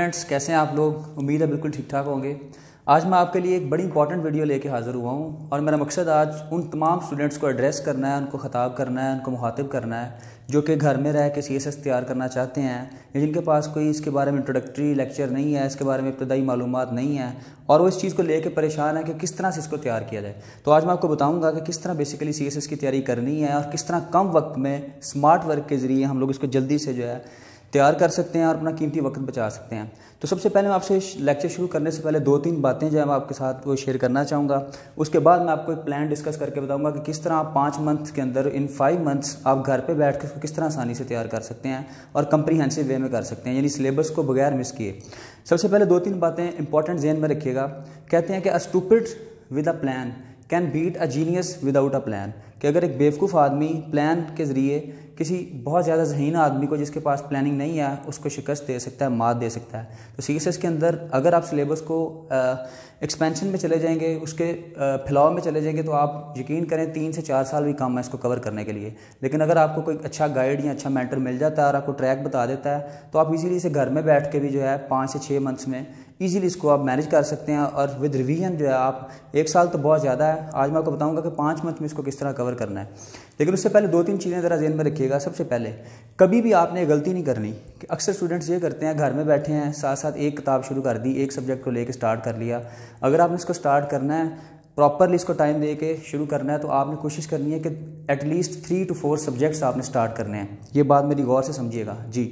Students, कैसे हैं आप लोग? उम्मीद है बिल्कुल ठीक ठाक होंगे। आज मैं आपके लिए एक बड़ी इंपॉर्टेंट वीडियो लेके हाज़िर हुआ हूँ और मेरा मकसद आज उन तमाम स्टूडेंट्स को एड्रेस करना है, उनको ख़ताब करना है, उनको मुखातिब करना है जो कि घर में रह के CSS तैयार करना चाहते हैं या जिनके पास कोई इसके बारे में इंट्रोडक्टरी लेक्चर नहीं है, इसके बारे में इब्तदाई मालूमात नहीं है और वो इस चीज़ को लेकर परेशान है कि किस तरह से इसको तैयार किया जाए। तो आज मैं आपको बताऊंगा कि किस तरह बेसिकली CSS की तैयारी करनी है और किस तरह कम वक्त में स्मार्ट वर्क के ज़रिए हम लोग इसको जल्दी से जो है तैयार कर सकते हैं और अपना कीमती वक्त बचा सकते हैं। तो सबसे पहले मैं आपसे लेक्चर शुरू करने से पहले 2-3 बातें जो है मैं आपके साथ वो शेयर करना चाहूँगा। उसके बाद मैं आपको एक प्लान डिस्कस करके बताऊँगा कि किस तरह आप 5 मंथ के अंदर, इन 5 मंथ्स आप घर पे बैठ कर उसको किस तरह आसानी से तैयार कर सकते हैं और कंप्रीहेंसिव वे में कर सकते हैं, यानी सिलेबस को बगैर मिस किए। सबसे पहले 2-3 बातें इंपॉर्टेंट ज़हन में रखिएगा। कहते हैं कि a stupid with a plan can beat a genius without a plan, कि अगर एक बेवकूफ़ आदमी प्लान के ज़रिए किसी बहुत ज़्यादा ज़हीन आदमी को जिसके पास प्लानिंग नहीं है उसको शिकस्त दे सकता है, मात दे सकता है। तो CSS के अंदर अगर आप सिलेबस को एक्सपेंशन में चले जाएंगे, उसके फैलाव में चले जाएंगे, तो आप यकीन करें 3 से 4 साल भी कम है इसको कवर करने के लिए। लेकिन अगर आपको कोई अच्छा गाइड या अच्छा मेंटर मिल जाता है और आपको ट्रैक बता देता है तो आप इजीली इसे घर में बैठ के भी जो है 5 से 6 मंथ्स में ईजिली इसको आप मैनेज कर सकते हैं और विद रिवीजन जो है आप 1 साल तो बहुत ज़्यादा है। आज मैं आपको बताऊंगा कि 5 मंथ में इसको किस तरह कवर करना है। लेकिन उससे पहले 2-3 चीज़ें ज़रा ज़हन में रखिएगा। सबसे पहले कभी भी आपने गलती नहीं करनी कि अक्सर स्टूडेंट्स ये करते हैं, घर में बैठे हैं, साथ साथ एक किताब शुरू कर दी, एक सब्जेक्ट को लेकर स्टार्ट कर लिया। अगर आपने इसको स्टार्ट करना है, प्रॉपरली इसको टाइम दे के शुरू करना है, तो आपने कोशिश करनी है कि एटलीस्ट 3 to 4 सब्जेक्ट्स आपने स्टार्ट करने हैं। ये बात मेरी गौर से समझिएगा जी।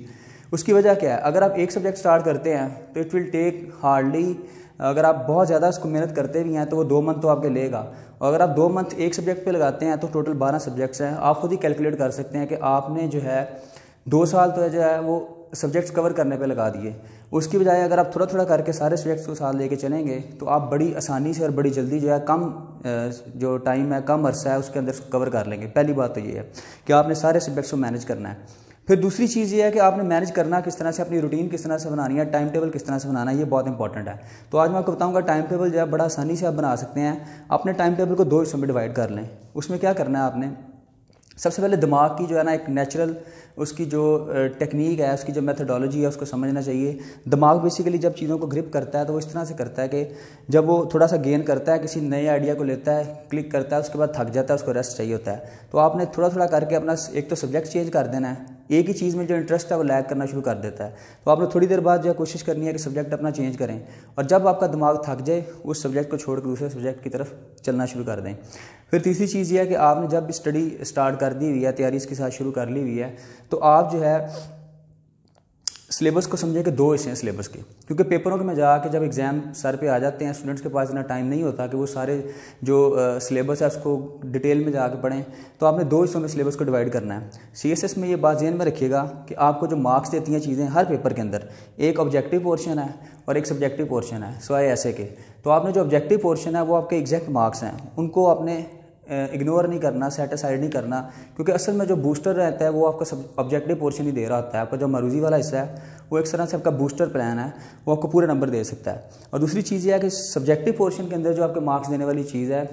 उसकी वजह क्या है? अगर आप एक सब्जेक्ट स्टार्ट करते हैं तो इट विल टेक हार्डली, अगर आप बहुत ज़्यादा उसको मेहनत करते भी हैं तो वो 2 मंथ तो आपके लेगा। और अगर आप 2 मंथ एक सब्जेक्ट पे लगाते हैं तो टोटल 12 सब्जेक्ट्स हैं। आप खुद ही कैलकुलेट कर सकते हैं कि आपने जो है 2 साल तो जो है वो सब्जेक्ट्स कवर करने पे लगा दिए। उसकी बजाय अगर आप थोड़ा थोड़ा करके सारे सब्जेक्ट्स को साथ लेके चलेंगे तो आप बड़ी आसानी से और बड़ी जल्दी जो है कम जो टाइम है, कम अरसा है, उसके अंदर कवर कर लेंगे। पहली बात तो ये है कि आपने सारे सब्जेक्ट्स को मैनेज करना है। फिर दूसरी चीज़ ये है कि आपने मैनेज करना किस तरह से, अपनी रूटीन किस तरह से बनानी है, टाइम टेबल किस तरह से बनाना है, ये बहुत इंपॉर्टेंट है। तो आज मैं आपको बताऊंगा टाइम टेबल जो है बड़ा आसानी से आप बना सकते हैं। अपने टाइम टेबल को 2 हिस्सों में डिवाइड कर लें। उसमें क्या करना है आपने, सबसे पहले दिमाग की जो है ना एक नेचुरल उसकी जो टेक्निक है, उसकी जो मेथडोलॉजी है, उसको समझना चाहिए। दिमाग बेसिकली जब चीज़ों को ग्रिप करता है तो वो इस तरह से करता है कि जब वो थोड़ा सा गेन करता है, किसी नए आइडिया को लेता है, क्लिक करता है, उसके बाद थक जाता है, उसको रेस्ट चाहिए होता है। तो आपने थोड़ा थोड़ा करके अपना एक तो सब्जेक्ट चेंज कर देना है, एक ही चीज़ में जो इंटरेस्ट है वो लैग करना शुरू कर देता है। तो आपने थोड़ी देर बाद जो है कोशिश करनी है कि सब्जेक्ट अपना चेंज करें और जब आपका दिमाग थक जाए उस सब्जेक्ट को छोड़कर दूसरे सब्जेक्ट की तरफ चलना शुरू कर दें। फिर तीसरी चीज़ ये है कि आपने जब भी स्टडी स्टार्ट कर दी हुई है, तैयारी इसके साथ शुरू कर ली हुई है, तो आप जो है सिलेबस को समझे कि 2 हिस्से हैं सिलेबस के। क्योंकि पेपरों के में जाके जब एग्ज़ाम सर पे आ जाते हैं, स्टूडेंट्स के पास इतना टाइम नहीं होता कि वो सारे जो सिलेबस है उसको डिटेल में जाके पढ़ें। तो आपने 2 हिस्सों में सिलेबस को डिवाइड करना है। CSS में ये बात ज़हन में रखिएगा कि आपको जो मार्क्स देती हैं चीज़ें हर पेपर के अंदर, एक ऑब्जेक्टिव पोर्शन है और एक सब्जेक्टिव पोर्शन है, सिवाय ऐसे के। तो आपने जो ऑब्जेक्टिव पोर्शन है वो आपके एग्जैक्ट मार्क्स हैं, उनको आपने इग्नोर नहीं करना, सेट असाइड नहीं करना। क्योंकि असल में जो बूस्टर रहता है वो आपका सब ऑब्जेक्टिव पोर्शन ही दे रहा होता है। आपका जो मरूजी वाला हिस्सा है वो एक तरह से आपका बूस्टर प्लान है, वो आपको पूरे नंबर दे सकता है। और दूसरी चीज़ ये है कि सब्जेक्टिव पोर्शन के अंदर जो आपके मार्क्स देने वाली चीज़ है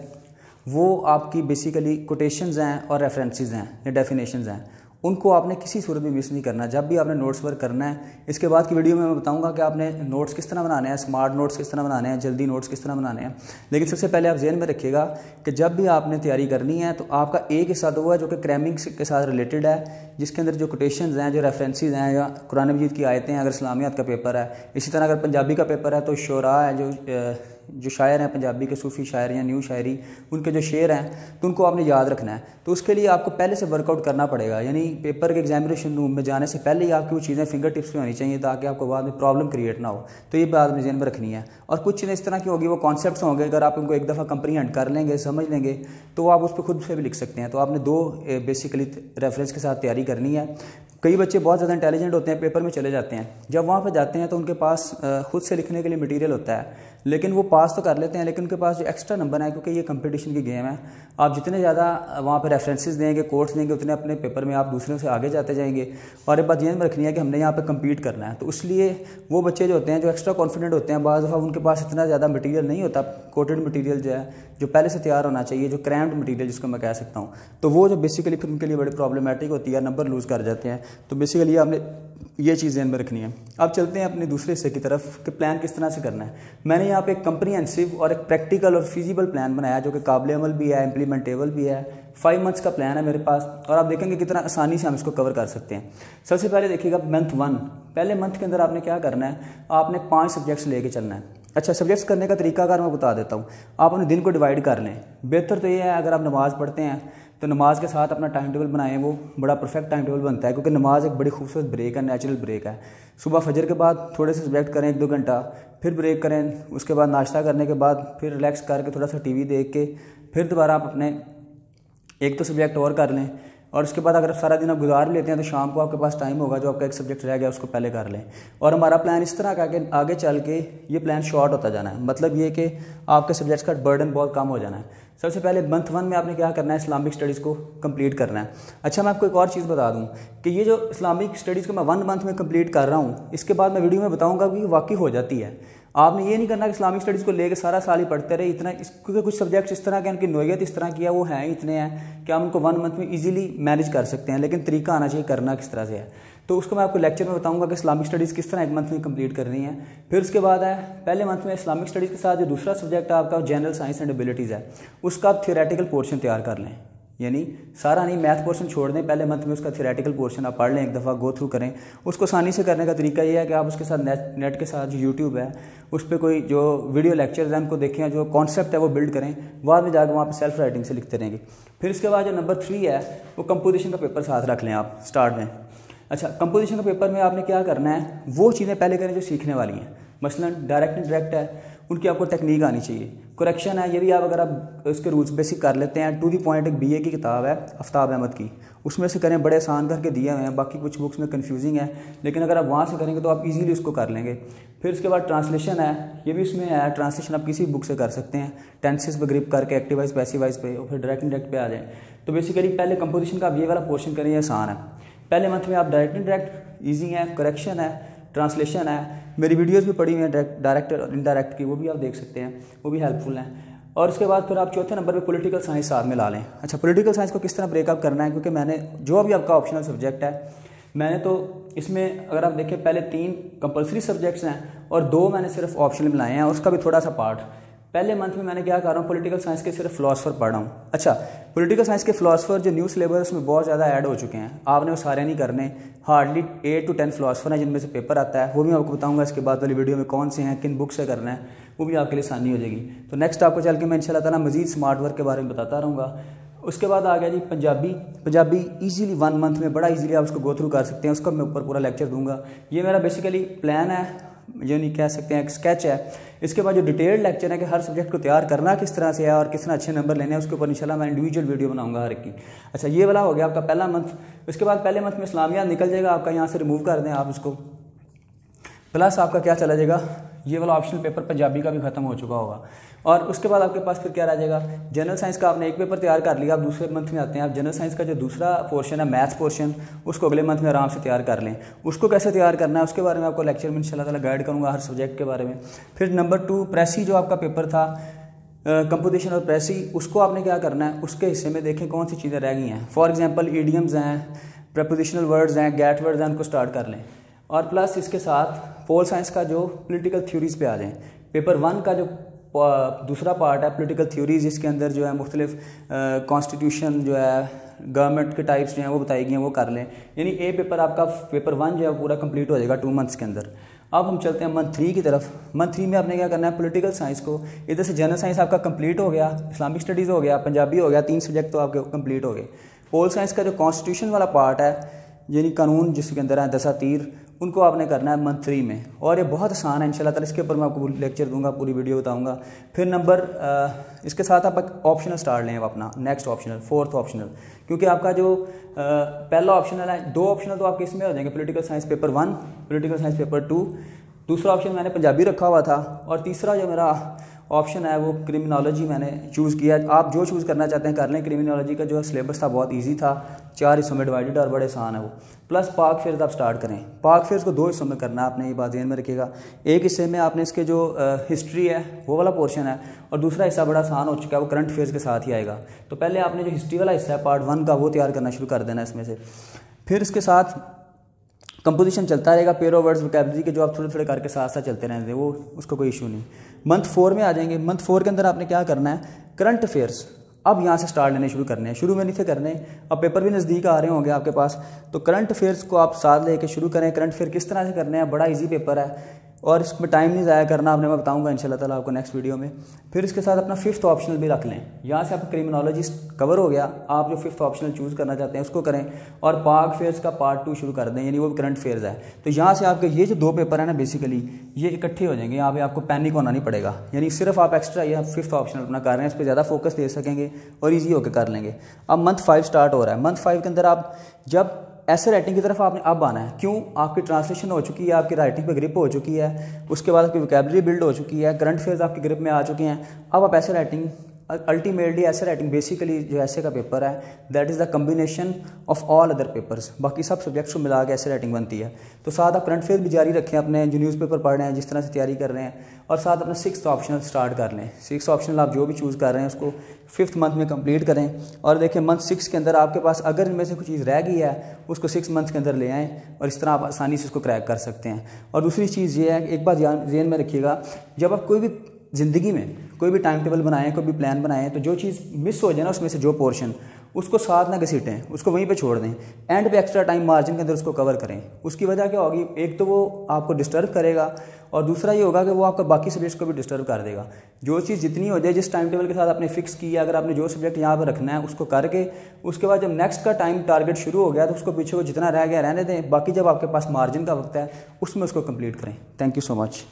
वो आपकी बेसिकली कोटेशंस हैं और रेफरेंसेस हैं या डेफिनेशंस हैं, उनको आपने किसी सूरत में मिस नहीं करना जब भी आपने नोट्स वर्क करना है। इसके बाद की वीडियो में मैं बताऊंगा कि आपने नोट्स किस तरह बनाने हैं, स्मार्ट नोट्स किस तरह बनाने हैं, जल्दी नोट्स किस तरह बनाने हैं। लेकिन सबसे पहले आप ज़हन में रखिएगा कि जब भी आपने तैयारी करनी है तो आपका एक हिस्सा तो हुआ जो कि क्रैमिंग के साथ रिलेटेड है, जिसके अंदर जो कोटेशंस हैं, जो रेफरेंसेस हैं, या कुरान मजीद की आयतें हैं अगर इस्लामियात का पेपर है। इसी तरह अगर पंजाबी का पेपर है तो शोरा है, जो शायर हैं पंजाबी के, सूफ़ी शायर या न्यू शायरी, उनके जो शेर हैं तो उनको आपने याद रखना है। तो उसके लिए आपको पहले से वर्कआउट करना पड़ेगा, यानी पेपर के एग्जामिनेशन रूम में जाने से पहले ही आपकी वो चीज़ें फिंगर टिप्स में होनी चाहिए ताकि आपको बाद में प्रॉब्लम क्रिएट ना हो। तो ये बात में ज़हन में रखनी है। और कुछ चीज़ें इस तरह की होगी, वो कॉन्सेप्ट्स होंगे, अगर आप उनको एक दफ़ा कंप्रीहेंड कर लेंगे, समझ लेंगे, तो आप उस पर खुद से भी लिख सकते हैं। तो आपने 2 बेसिकली रेफरेंस के साथ तैयारी करनी है। कई बच्चे बहुत ज़्यादा इंटेलिजेंट होते हैं, पेपर में चले जाते हैं, जब वहाँ पर जाते हैं तो उनके पास खुद से लिखने के लिए मटेरियल होता है, लेकिन वो पास तो कर लेते हैं, लेकिन उनके पास जो एक्स्ट्रा नंबर है, क्योंकि ये कंपटीशन की गेम है, आप जितने ज़्यादा वहाँ पर रेफरेंसेस देंगे, कोट्स देंगे, उतने अपने पेपर में आप दूसरों से आगे जाते जाएंगे। और एक बात ध्यान में रखनी है कि हमने यहाँ पर कम्पीट करना है। तो इसलिए वो बच्चे जो होते हैं, जो एक्स्ट्रा कॉन्फिडेंट होते हैं, बाज़ दफ़ा उनके पास इतना ज़्यादा मटीरियल नहीं होता, कोटेड मटीरियल जो है, जो पहले से तैयार होना चाहिए, जो क्रैम्ड मटीरियल जिसको मैं कह सकता हूँ, तो वो जो बेसिकली फिर उनके लिए बड़ी प्रॉब्लमेटिक होती है, नंबर लूज़ कर जाते हैं। तो बेसिकली आपने ये चीज़ ध्यान में रखनी है। अब चलते हैं अपने दूसरे हिस्से की तरफ कि प्लान किस तरह से करना है। मैंने यहाँ पे एक कंप्रीहेंसिव और एक प्रैक्टिकल और फिजिबल प्लान बनाया जो कि काबिल अमल भी है, इम्प्लीमेंटेबल भी है। 5 मंथ्स का प्लान है मेरे पास और आप देखेंगे कितना आसानी से हम इसको कवर कर सकते हैं। सबसे पहले देखिएगा मंथ 1, पहले मंथ के अंदर आपने क्या करना है, आपने 5 सब्जेक्ट्स लेके चलना है। अच्छा, सब्जेक्ट्स करने का तरीकाकार मैं बता देता हूँ। आप अपने दिन को डिवाइड कर लें। बेहतर तो ये है अगर आप नमाज़ पढ़ते हैं तो नमाज के साथ अपना टाइम टेबल बनाएं, वो बड़ा परफेक्ट टाइम टेबल बनता है, क्योंकि नमाज एक बड़ी खूबसूरत ब्रेक है, नेचुरल ब्रेक है। सुबह फजर के बाद थोड़े से सब्जेक्ट करें 1-2 घंटा, फिर ब्रेक करें, उसके बाद नाश्ता करने के बाद फिर रिलैक्स करके थोड़ा सा टीवी देख के फिर दोबारा आप अपने एक तो सब्जेक्ट और कर लें। और उसके बाद अगर सारा दिन आप गुजार लेते हैं तो शाम को आपके पास टाइम होगा, जो आपका एक सब्जेक्ट रह गया उसको पहले कर लें। और हमारा प्लान इस तरह का कि आगे चल के ये प्लान शॉर्ट होता जाना है, मतलब ये कि आपके सब्जेक्ट्स का बर्डन बहुत कम हो जाना है। सबसे पहले मंथ 1 में आपने क्या करना है, इस्लामिक स्टडीज़ को कंप्लीट करना है। अच्छा, मैं आपको एक और चीज़ बता दूं कि ये जो इस्लामिक स्टडीज़ को मैं 1 मंथ में कंप्लीट कर रहा हूँ, इसके बाद मैं वीडियो में बताऊँगा कि वाकई हो जाती है। आपने ये नहीं करना कि इस्लामिक स्टडीज़ को लेकर सारा साल ही पढ़ते रहे इतना, क्योंकि कुछ सब्जेक्ट्स इस तरह के, उनकी नोयत इस तरह की है, वो हैं इतने हैं कि हम उनको 1 मंथ में इजीली मैनेज कर सकते हैं, लेकिन तरीका आना चाहिए करना किस तरह से है। तो उसको मैं आपको लेक्चर में बताऊंगा कि इस्लामिक स्टडीज़ किस तरह 1 मंथ में कंप्लीट करनी है। फिर उसके बाद है पहले मंथ में इस्लामिक स्टडीज़ के साथ जो दूसरा सब्जेक्ट है आपका जनरल साइंस एंड एबिलिटीज़ है, उसका आप थियोरेटिकल पोर्शन तैयार कर लें। यानी सारा नहीं, मैथ पोर्शन छोड़ दें, पहले मंथ में उसका थियोरेटिकल पोर्शन आप पढ़ लें, एक दफ़ा गो थ्रू करें। उसको आसानी से करने का तरीका ये है कि आप उसके साथ नेट के साथ जो यूट्यूब है उस पर कोई जो वीडियो लेक्चर्स हैं उनको देखें, जो कॉन्सेप्ट है वो बिल्ड करें, बाद में जाकर वहाँ पे सेल्फ राइटिंग से लिखते रहेंगे। फिर इसके बाद जो नंबर 3 है वो कंपोजिशन का पेपर साथ रख लें आप स्टार्ट में। अच्छा, कंपोजिशन का पेपर में आपने क्या करना है, वो चीज़ें पहले करें जो सीखने वाली हैं। मसलन डायरेक्ट इंडायरेक्ट है, उनकी आपको टेक्निक आनी चाहिए। करेक्शन है, ये भी आप अगर आप उसके रूल्स बेसिक कर लेते हैं। टू दी पॉइंट एक BA की किताब है आफ्ताब अहमद की, उसमें से करें, बड़े आसान करके दिए हुए हैं। बाकी कुछ बुक्स में कन्फ्यूजिंग है, लेकिन अगर आप वहाँ से करेंगे तो आप इजीली उसको कर लेंगे। फिर उसके बाद ट्रांसलेशन है, ये भी उसमें है। ट्रांसलेशन आप किसी बुक से कर सकते हैं, टेंसेस पे ग्रिप करके, एक्टिव वाइज पैसिव वाइज पे, और फिर डायरेक्ट इंडायरेक्ट पे आ जाए। तो बेसिकली पहले कंपोजिशन का आप ये वाला पोर्शन करें, ये आसान है। पहले मंथ में आप डायरेक्ट इंडायरेक्ट ईजी है, करेक्शन है, ट्रांसलेशन है। मेरी वीडियोस भी पड़ी हुई हैं डायरेक्ट और इनडायरेक्ट की, वो भी आप देख सकते हैं, वो भी हेल्पफुल हैं। और उसके बाद फिर आप चौथे नंबर पे पॉलिटिकल साइंस साथ में ला लें। अच्छा, पॉलिटिकल साइंस को किस तरह ब्रेकअप करना है, क्योंकि मैंने जो भी आपका ऑप्शनल सब्जेक्ट है, मैंने तो इसमें अगर आप देखें पहले 3 कंपलसरी सब्जेक्ट्स हैं और 2 मैंने सिर्फ ऑप्शनल बनाए हैं, उसका भी थोड़ा सा पार्ट। पहले मंथ में मैंने क्या कर रहा हूँ, पॉलिटिकल साइंस के सिर्फ फिलोसफर पढ़ रहा हूँ। अच्छा, पॉलिटिकल साइंस के फिलोसफर जो न्यू सिलेबस उसमें बहुत ज़्यादा ऐड हो चुके हैं, आपने वो सारे नहीं करने। हार्डली 8 to 10 फिलोसफर हैं जिनमें से पेपर आता है, वो भी मैं आपको बताऊंगा इसके बाद वाली वीडियो में कौन से हैं, किन बुक से करना है, वो भी आपके लिए आसानी हो जाएगी। तो नेक्स्ट आपको चल के मैं इंशाल्लाह ताला मजीद स्मार्ट वर्क के बारे में बताता रहूँगा। उसके बाद आ गया जी पंजाबी ईजिली 1 मंथ में बड़ा ईजिली आप उसको गो थ्रू कर सकते हैं, उसका मैं ऊपर पूरा लेक्चर दूंगा। ये मेरा बेसिकली प्लान है, जो नहीं कह सकते हैं, एक स्केच है। इसके बाद जो डिटेल्ड लेक्चर है कि हर सब्जेक्ट को तैयार करना किस तरह से है और किस तरह अच्छे नंबर लेने हैं, उसके ऊपर इंशाल्लाह मैं इंडिविजुअल वीडियो बनाऊंगा हर एक की। अच्छा, ये वाला हो गया आपका पहला मंथ। उसके बाद पहले मंथ में इस्लामियात निकल जाएगा आपका, यहाँ से रिमूव कर दें आप उसको। प्लस आपका क्या चला जाएगा, ये वाला ऑप्शनल पेपर पंजाबी का भी खत्म हो चुका होगा। और उसके बाद आपके पास फिर क्या रह जाएगा, जनरल साइंस का आपने एक पेपर तैयार कर लिया, आप दूसरे मंथ में आते हैं। आप जनरल साइंस का जो दूसरा पोर्शन है, मैथ्स पोर्शन, उसको अगले मंथ में आराम से तैयार कर लें। उसको कैसे तैयार करना है उसके बारे में आपको लेक्चर में इंशाल्लाह ताला गाइड करूँगा, हर सब्जेक्ट के बारे में। फिर नंबर 2 प्रेसी जो आपका पेपर था, कंपोजिशन और प्रेसी, उसको आपने क्या करना है, उसके हिस्से में देखें कौन सी चीज़ें रह गई हैं। फॉर एग्जाम्पल ईडियम्स हैं, प्रपोजिशनल वर्ड्स हैं, गेट वर्ड्स हैं, उनको स्टार्ट कर लें। और प्लस इसके साथ पोल साइंस का जो पॉलिटिकल थ्योरीज पे आ जाएं। पेपर 1 का जो दूसरा पार्ट है पॉलिटिकल थ्योरीज, इसके अंदर जो है मुख्तलिफ कॉन्स्टिट्यूशन जो है, गवर्नमेंट के टाइप्स जो हैं वो बताई गई हैं, वो कर लें। यानी ए पेपर आपका पेपर 1 जो है पूरा कंप्लीट हो जाएगा 2 मंथ्स के अंदर। अब हम चलते हैं मंथ 3 की तरफ। मंथ 3 में आपने क्या करना है, पॉलिटिकल साइंस को, इधर से जनरल साइंस आपका कंप्लीट हो गया, इस्लामिक स्टडीज़ हो गया, पंजाबी हो गया, 3 सब्जेक्ट तो आपके कंप्लीट हो गए। पोल साइंस का जो कॉन्स्टिट्यूशन वाला पार्ट है, यानी कानून जिसके अंदर है दसातीर, उनको आपने करना है मंथ 3 में। और ये बहुत आसान है इंशाल्लाह ताला, इसके ऊपर मैं आपको लेक्चर दूंगा, पूरी वीडियो बताऊंगा। फिर इसके साथ आप ऑप्शनल स्टार्ट लें अपना नेक्स्ट ऑप्शनल, 4th ऑप्शनल, क्योंकि आपका जो पहला ऑप्शनल है, 2 ऑप्शनल तो आपके इसमें हो जाएंगे, political science paper 1, political science paper 2। दूसरा ऑप्शन मैंने पंजाबी रखा हुआ था, और तीसरा जो मेरा ऑप्शन है वो क्रिमिनोलॉजी मैंने चूज़ किया। आप जो चूज़ करना चाहते हैं कर लें। क्रिमिनोलॉजी का जो सिलेबस था बहुत इजी था, 4 हिस्सों में डिवाइडेड और बड़े आसान है वो। प्लस पाक फेयर्स आप स्टार्ट करें। पाक फेयर्स को 2 हिस्सों में करना है आपने, ये बात ध्यान में रखिएगा। एक हिस्से में आपने इसके जो हिस्ट्री है वो वाला पोर्शन है, और दूसरा हिस्सा बड़ा आसान हो चुका है, वो करंट अफेयर्स के साथ ही आएगा। तो पहले आपने जो हिस्ट्री वाला हिस्सा है पार्ट 1 का, वो तैयार करना शुरू कर देना इसमें से। फिर इसके साथ कंपोजिशन चलता रहेगा, पेयर ऑफ वर्ड्स वोकैबुलरी के जो आप थोड़े थोड़े करके साथ साथ चलते रहेंगे, वो उसका कोई इशू नहीं। मंथ 4 में आ जाएंगे। मंथ 4 के अंदर आपने क्या करना है, करंट अफेयर्स अब यहाँ से स्टार्ट लेने शुरू करने हैं। शुरू में नहीं थे करने, अब पेपर भी नज़दीक आ रहे होंगे आपके पास, तो करंट अफेयर्स को आप साथ लेके शुरू करें। करंट अफेयर किस तरह से करने हैं, बड़ा इजी पेपर है और इसमें टाइम नहीं ज़ाया करना आपने, मैं बताऊंगा इंशाल्लाह ताला आपको नेक्स्ट वीडियो में। फिर इसके साथ अपना 5th ऑप्शनल भी रख लें। यहाँ से आपका क्रिमिनोलॉजी कवर हो गया, आप जो 5th ऑप्शनल चूज़ करना चाहते हैं उसको करें और पाक अफेयर्स का पार्ट 2 शुरू कर दें, यानी वो भी करंट अफेयर्स है। तो यहाँ से आपके ये जो 2 पेपर है ना बेसिकली ये इकट्ठे हो जाएंगे, यहाँ पे आपको पैनिक होना नहीं पड़ेगा, यानी सिर्फ आप एक्स्ट्रा या 5th ऑप्शनल अपना कर रहे हैं, इस पर ज़्यादा फोकस दे सकेंगे और ईजी होकर कर लेंगे। अब मंथ 5 स्टार्ट हो रहा है। मंथ 5 के अंदर आप जब ऐसे राइटिंग की तरफ आपने अब आना है, क्यों, आपकी ट्रांसलेशन हो चुकी है, आपकी राइटिंग पे ग्रिप हो चुकी है, उसके बाद आपकी वोकैबुलरी बिल्ड हो चुकी है, करंट अफेयर्स आपके ग्रिप में आ चुके हैं। अब आप ऐसे राइटिंग अल्टीमेटली ऐसे राइटिंग बेसिकली जो ऐसे का पेपर है that is the combination of all other papers, बाकी सब सब्जेक्ट्स को मिला के ऐसे राइटिंग बनती है। तो साथ आप करंट अफेयर भी जारी रखें अपने जो न्यूज़पेपर पढ़ रहे हैं, जिस तरह से तैयारी कर रहे हैं, और साथ अपना 6th ऑप्शनल स्टार्ट कर लें। 6th ऑप्शनल आप जो भी चूज़ कर रहे हैं उसको 5th मंथ में कंप्लीट करें। और देखें मंथ 6 के अंदर आपके पास अगर इनमें से कुछ चीज़ रह गई है उसको 6 मंथ के अंदर ले आएँ और इस तरह आप आसानी से उसको क्रैक कर सकते हैं। और दूसरी चीज़ ये है, एक बात ध्यान में रखिएगा, जब आप कोई भी ज़िंदगी में कोई भी टाइम टेबल बनाएं, कोई भी प्लान बनाएं, तो जो चीज़ मिस हो जाए ना उसमें से जो पोर्शन, उसको साथ ना घसीटें, उसको वहीं पे छोड़ दें, एंड पे एक्स्ट्रा टाइम मार्जिन के अंदर उसको कवर करें। उसकी वजह क्या होगी, एक तो वो आपको डिस्टर्ब करेगा और दूसरा ये होगा कि वो आपका बाकी सब्जेक्ट्स को भी डिस्टर्ब कर देगा। जो चीज़ जितनी हो जाए, जिस टाइम टेबल के साथ आपने फिक्स किया, अगर आपने जो सब्जेक्ट यहाँ पर रखना है उसको करके उसके बाद जब नेक्स्ट का टाइम टारगेट शुरू हो गया तो उसको पीछे को जितना रह गया रहने दें, बाकी जब आपके पास मार्जिन का वक्त है उसमें उसको कंप्लीट करें। Thank you so much.